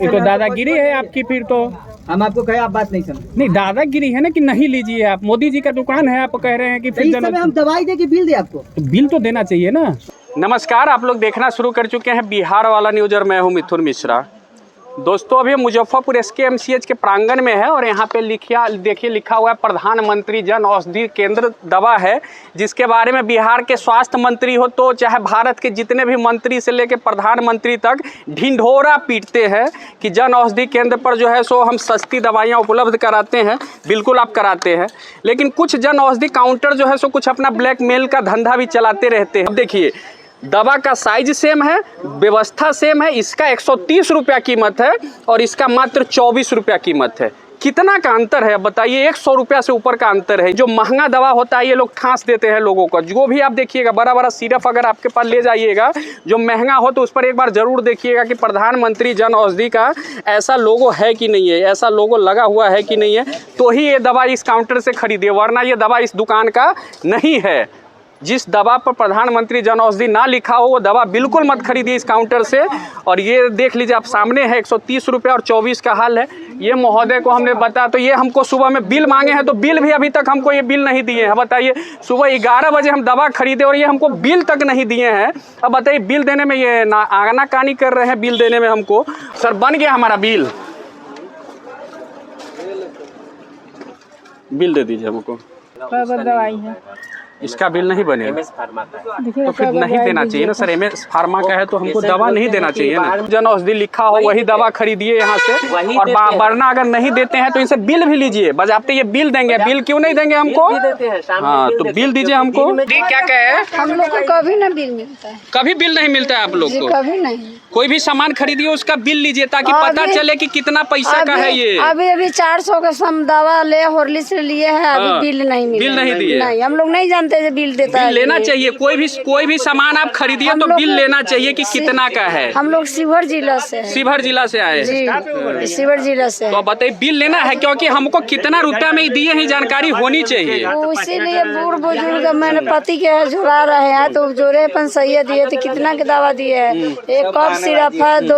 ये तो दादागिरी है आपकी। फिर तो हम आपको कहे आप बात नहीं समझे। नहीं, दादागिरी है ना कि नहीं लीजिए आप। मोदी जी का दुकान है, आप कह रहे हैं कि इस समय हम दवाई दे के बिल दे आपको, तो बिल तो देना चाहिए ना। नमस्कार, आप लोग देखना शुरू कर चुके हैं बिहार वाला न्यूज और मैं हूं मिथुन मिश्रा। दोस्तों, अभी मुजफ्फरपुर SKMCH के प्रांगण में है और यहाँ पे देखिए लिखा हुआ है प्रधानमंत्री जन औषधि केंद्र दवा है, जिसके बारे में बिहार के स्वास्थ्य मंत्री हो तो चाहे भारत के जितने भी मंत्री से लेकर प्रधानमंत्री तक ढिंढोरा पीटते हैं कि जन औषधि केंद्र पर जो है सो हम सस्ती दवाइयाँ उपलब्ध कराते हैं। बिल्कुल आप कराते हैं, लेकिन कुछ जन औषधि काउंटर जो है सो कुछ अपना ब्लैकमेल का धंधा भी चलाते रहते हैं। अब देखिए, दवा का साइज सेम है, व्यवस्था सेम है। इसका 130 रुपया कीमत है और इसका मात्र 24 रुपया कीमत है। कितना का अंतर है बताइए? 100 रुपया से ऊपर का अंतर है। जो महंगा दवा होता है ये लोग ठांस देते हैं लोगों को। जो भी आप देखिएगा, बड़ा बड़ा सिरप अगर आपके पास ले जाइएगा जो महंगा हो तो उस पर एक बार ज़रूर देखिएगा कि प्रधानमंत्री जन औषधि का ऐसा लोगो है कि नहीं है, ऐसा लोगो लगा हुआ है कि नहीं है, तो ही ये दवा इस काउंटर से खरीदिए, वरना ये दवा इस दुकान का नहीं है। जिस दवा पर प्रधानमंत्री जन औषधि ना लिखा हो वो दवा बिल्कुल मत खरीदिए इस काउंटर से। और ये देख लीजिए आप सामने है, 130 रुपये और 24 का हाल है। ये महोदय को हमने बताया तो ये हमको सुबह में बिल मांगे हैं, तो बिल भी अभी तक हमको ये बिल नहीं दिए हैं। बताइए, सुबह 11 बजे हम दवा खरीदे और ये हमको बिल तक नहीं दिए हैं। अब बताइए, बिल देने में ये आनाकानी कर रहे हैं बिल देने में हमको। सर, बन गया हमारा बिल दे दीजिए हमको। दवाई है, इसका बिल नहीं बने तो फिर नहीं देना चाहिए ना सर। MS फार्मा का है तो हमको दवा नहीं देना चाहिए ना। जन औषधि लिखा हो वही दवा खरीदिए यहाँ से, और वरना अगर नहीं देते हैं तो इनसे बिल भी लीजिए। बजाते ये बिल देंगे, बिल क्यों नहीं देंगे हमको? हाँ, तो बिल दीजिए हमको। क्या कहे? हम लोग को कभी ना बिल मिलता है। कभी बिल नहीं मिलता है आप लोग को? कभी नहीं। कोई भी सामान खरीदिए उसका बिल लीजिए ताकि पता चले कि कितना पैसा का है ये। अभी 400 का सम दवा ले हॉर्लिक्स लिए है, अभी बिल नहीं मिला। बिल नहीं दिए? नहीं, हम लोग नहीं जानते बिल देता है। लेना चाहिए, कोई भी सामान आप खरीदिए तो बिल लेना चाहिए कि कितना का है। हम लोग शिवहर जिला से। शिवहर जिला से आए जी, शिवहर जिला से। तो बताइए, बिल लेना है क्योंकि हमको कितना रुपया में दिए हैं जानकारी होनी चाहिए। इसीलिए बूढ़ बुजुर्ग मैंने पति के जुड़ा रहे हैं तो जोड़े अपन सही दिए थे। कितना के दवा दिए है? एक कप सिरप है, 2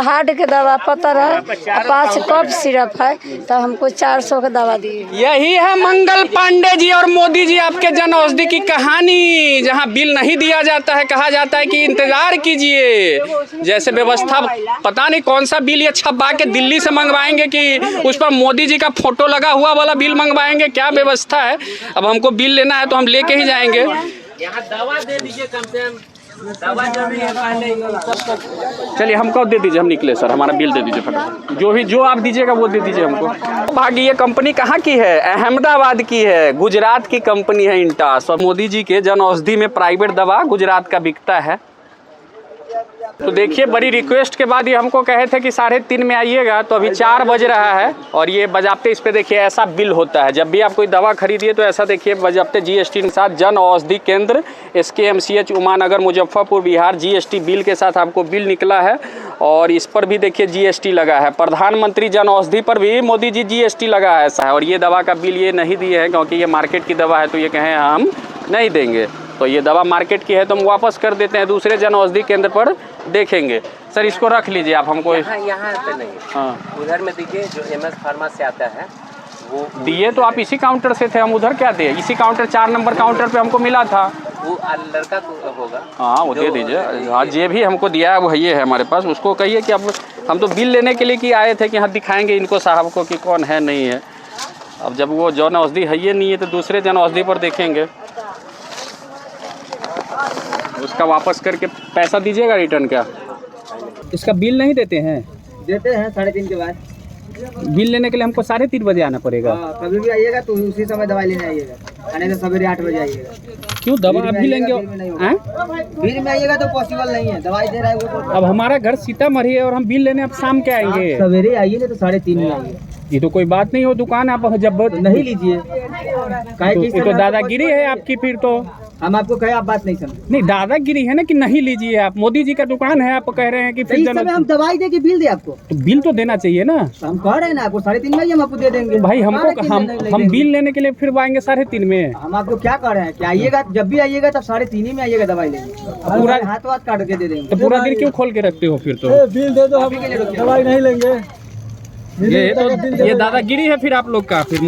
हार्ट के दवा पत्थर है, 5 कप सिरप है, तो हमको 400 का दवा दिए। यही है मंगल पांडे जी और मोदी जी आपके जन औषधि की कहानी, जहां बिल नहीं दिया जाता है। कहा जाता है कि इंतजार कीजिए। जैसे व्यवस्था, पता नहीं कौन सा बिल ये छपा के दिल्ली से मंगवाएंगे कि उस पर मोदी जी का फोटो लगा हुआ वाला बिल मंगवाएंगे। क्या व्यवस्था है? अब हमको बिल लेना है तो हम लेके ही जाएंगे। यहाँ दवा दे दीजिए कम से कम। दवा जरूरी है, चलिए हमको दे दीजिए, हम निकले सर। हमारा बिल दे दीजिए फटाफट। जो आप दीजिएगा वो दे दीजिए हमको। भागी, ये कंपनी कहाँ की है? अहमदाबाद की है, गुजरात की कंपनी है इंटास। और मोदी जी के जन औषधि में प्राइवेट दवा गुजरात का बिकता है। तो देखिए, बड़ी रिक्वेस्ट के बाद ये हमको कहे थे कि 3:30 में आइएगा, तो अभी 4 बज रहा है और ये बजाते इस पे देखिए ऐसा बिल होता है। जब भी आप कोई दवा खरीदिए तो ऐसा देखिए बजाते GST के साथ जन औषधि केंद्र SKMCH Umanagar Muzaffarpur Bihar GST bill के साथ आपको बिल निकला है। और इस पर भी देखिए GST लगा है। प्रधानमंत्री जन औषधि पर भी मोदी जी GST लगा है ऐसा है। और ये दवा का बिल ये नहीं दिए हैं क्योंकि ये मार्केट की दवा है, तो ये कहें हम नहीं देंगे। तो ये दवा मार्केट की है तो हम वापस कर देते हैं, दूसरे जन औषधि केंद्र पर देखेंगे। सर, इसको रख लीजिए आप हमको। यहाँ पे नहीं, हाँ, उधर में दीजिए जो MS फार्मा से आता है वो दिए। तो आप इसी काउंटर से थे, हम उधर क्या दे? इसी काउंटर 4 नंबर काउंटर पे हमको मिला था। वो लड़का को होगा। हाँ, वो दे दीजिए। हाँ, ये भी हमको दिया है, वो ये है हमारे पास। उसको कहिए कि अब हम तो बिल लेने के लिए कि आए थे कि हाँ दिखाएंगे इनको साहब को कि कौन है नहीं है। अब जब वो जन औषधि है ये नहीं है तो दूसरे जन औषधि पर देखेंगे। उसका वापस करके पैसा दीजिएगा रिटर्न क्या? इसका बिल नहीं देते हैं? देते हैं 3:30 के बाद। बिल लेने के लिए हमको 3:30 बजे आना पड़ेगा। कभी भी आइएगा तो उसी समय दवाई लेने आइएगा, आने से सवेरे 8 बजे आइएगा। क्यों दवा आप भी लेंगे? भीड़ में आइएगा तो पॉसिबल नहीं है, दवाई दे रहा है वो। अब हमारा घर सीतामढ़ी है और हम बिल लेने अब शाम के आएंगे। सवेरे आइए तो 3:30 में आइए। ये तो कोई बात नहीं हो, दुकान आप जब नहीं लीजिए। तो दादागिरी है आपकी। फिर तो हम आपको कहे, आप बात नहीं समझे। नहीं, दादागिरी है ना कि नहीं लीजिए आप, मोदी जी का दुकान है, आप कह रहे हैं कि तो इस समय हम दवाई दे के बिल दे आपको, तो बिल तो देना चाहिए ना। तो हम कह रहे हैं ना आपको 3.5 में ही हम आपको दे देंगे। भाई हमको 3.5 हम में नहीं हम देंगे। बिल लेने के लिए फिर वो आएंगे 3.5 में। हम आपको क्या कह रहे हैं कि आइएगा, जब भी आइएगा तब 3.5 ही में आइएगा दवाई लेंगे। पूरा हाथ काट के दे देंगे। तो पूरा दिन क्यों खोल के रखते हो फिर? तो बिल दे दो, हम दवाई नहीं लेंगे। ये दादागिरी है फिर आप लोग का फिर।